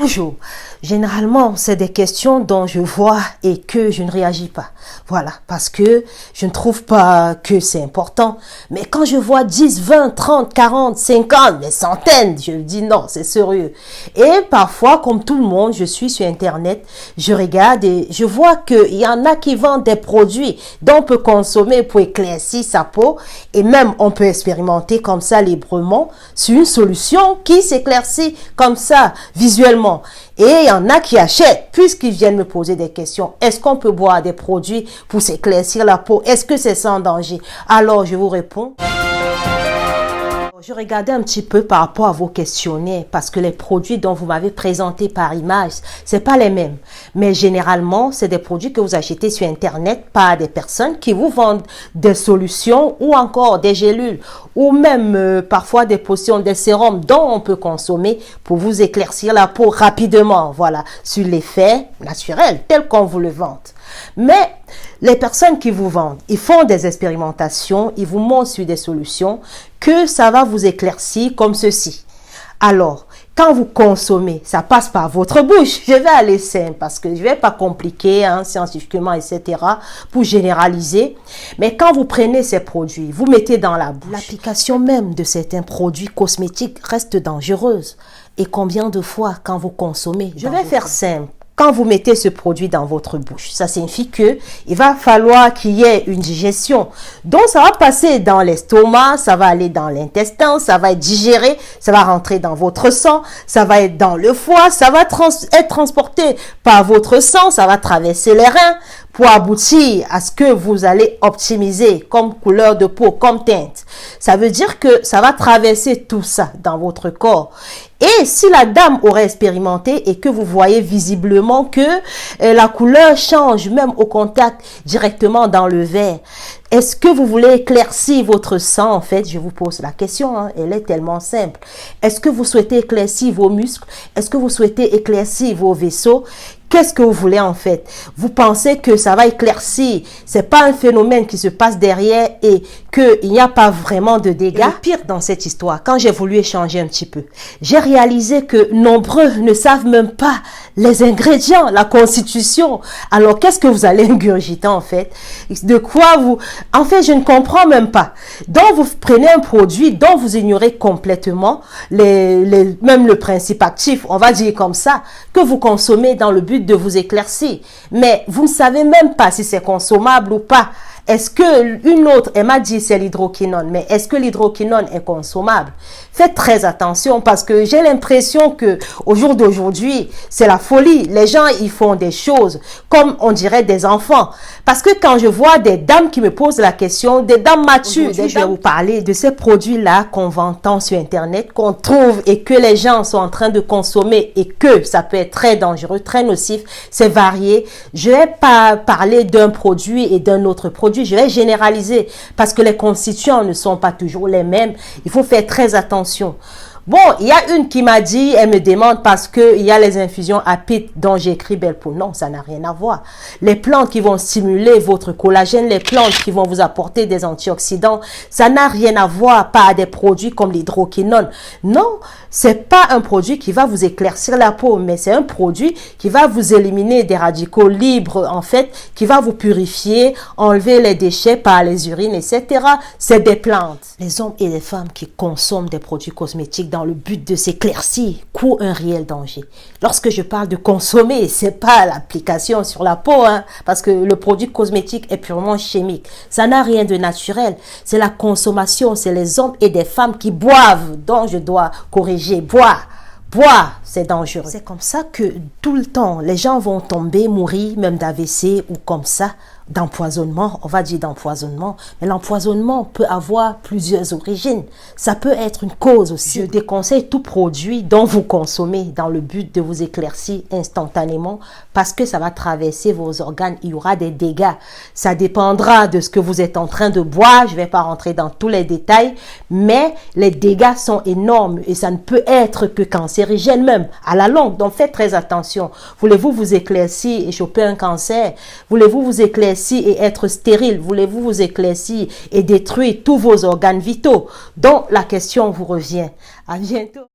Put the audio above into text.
Bonjour. Généralement, c'est des questions dont je vois et que je ne réagis pas. Voilà, parce que je ne trouve pas que c'est important. Mais quand je vois 10, 20, 30, 40, 50, des centaines, je me dis non, c'est sérieux. Et parfois, comme tout le monde, je suis sur Internet, je regarde et je vois qu'il y en a qui vendent des produits dont on peut consommer pour éclaircir sa peau. Et même, on peut expérimenter comme ça librement sur une solution qui s'éclaircit comme ça visuellement. Et il y en a qui achètent, puisqu'ils viennent me poser des questions. Est-ce qu'on peut boire des produits pour s'éclaircir la peau? Est-ce que c'est sans danger? Alors, je vous réponds. Je regardais un petit peu par rapport à vos questionnaires parce que les produits dont vous m'avez présentés par image, c'est pas les mêmes. Mais généralement, c'est des produits que vous achetez sur Internet par des personnes qui vous vendent des solutions ou encore des gélules ou même parfois des potions, des sérums dont on peut consommer pour vous éclaircir la peau rapidement. Voilà, sur l'effet naturel tel qu'on vous le vante. Mais les personnes qui vous vendent, ils font des expérimentations, ils vous montrent sur des solutions que ça va vous éclaircir comme ceci. Alors, quand vous consommez, ça passe par votre bouche. Je vais aller simple parce que je vais pas compliquer scientifiquement, etc. pour généraliser. Mais quand vous prenez ces produits, vous mettez dans la bouche. L'application même de certains produits cosmétiques reste dangereuse. Et combien de fois quand vous consommez? Je vais faire simple. Quand vous mettez ce produit dans votre bouche, ça signifie que il va falloir qu'il y être une digestion. Donc, ça va passer dans l'estomac, ça va aller dans l'intestin, ça va être digéré, ça va rentrer dans votre sang, ça va être dans le foie, ça va être transporté par votre sang, ça va traverser les reins pour aboutir à ce que vous allez optimiser comme couleur de peau, comme teinte. Ça veut dire que ça va traverser tout ça dans votre corps. Et si la dame aurait expérimenté et que vous voyez visiblement que la couleur change même au contact directement dans le verre, est-ce que vous voulez éclaircir votre sang? En fait, je vous pose la question, elle est tellement simple. Est-ce que vous souhaitez éclaircir vos muscles? Est-ce que vous souhaitez éclaircir vos vaisseaux? Qu'est-ce que vous voulez en fait? Vous pensez que ça va éclaircir? C'est pas un phénomène qui se passe derrière et qu'il n'y a pas vraiment de dégâts? Et le pire dans cette histoire, quand j'ai voulu échanger un petit peu, j'ai réalisé que nombreux ne savent même pas les ingrédients, la constitution. Alors, qu'est-ce que vous allez ingurgiter en fait? De quoi vous... En fait, je ne comprends même pas. Donc, vous prenez un produit dont vous ignorez complètement même le principe actif, on va dire comme ça, que vous consommez dans le but de vous éclaircir. Mais vous ne savez même pas si c'est consommable ou pas. Est-ce que une autre, elle m'a dit c'est l'hydroquinone, mais est-ce que l'hydroquinone est consommable? Faites très attention parce que j'ai l'impression que au jour d'aujourd'hui, c'est la folie. Les gens, ils font des choses comme on dirait des enfants. Parce que quand je vois des dames qui me posent la question, des dames matures, je vais vous parler de ces produits-là qu'on vend tant sur Internet, qu'on trouve et que les gens sont en train de consommer et que ça peut être très dangereux, très nocif, c'est varié. Je vais pas parler d'un produit et d'un autre produit. Je vais généraliser parce que les constituants ne sont pas toujours les mêmes. Il faut faire très attention. Bon, il y a une qui m'a dit, elle me demande parce qu'il y a les infusions apides dont j'ai écrit belle peau. Non, ça n'a rien à voir. Les plantes qui vont stimuler votre collagène, les plantes qui vont vous apporter des antioxydants, ça n'a rien à voir par des produits comme l'hydroquinone. Non, c'est pas un produit qui va vous éclaircir la peau, mais c'est un produit qui va vous éliminer des radicaux libres, en fait, qui va vous purifier, enlever les déchets par les urines, etc. C'est des plantes. Les hommes et les femmes qui consomment des produits cosmétiques dans le but de s'éclaircir courent un réel danger. Lorsque je parle de consommer, c'est pas l'application sur la peau, parce que le produit cosmétique est purement chimique. Ça n'a rien de naturel. C'est la consommation, c'est les hommes et des femmes qui boivent, dont je dois corriger, boire, c'est dangereux. C'est comme ça que tout le temps, les gens vont tomber, mourir, même d'AVC ou comme ça, d'empoisonnement, on va dire d'empoisonnement. Mais l'empoisonnement peut avoir plusieurs origines. Ça peut être une cause aussi. Je déconseille tout produit dont vous consommez dans le but de vous éclaircir instantanément parce que ça va traverser vos organes. Il y aura des dégâts. Ça dépendra de ce que vous êtes en train de boire. Je ne vais pas rentrer dans tous les détails, mais les dégâts sont énormes et ça ne peut être que cancérigène même à la longue. Donc faites très attention. Voulez-vous vous éclaircir et choper un cancer? Voulez-vous vous éclaircir et être stérile? Voulez-vous vous éclaircir et détruire tous vos organes vitaux? Donc la question vous revient. À bientôt.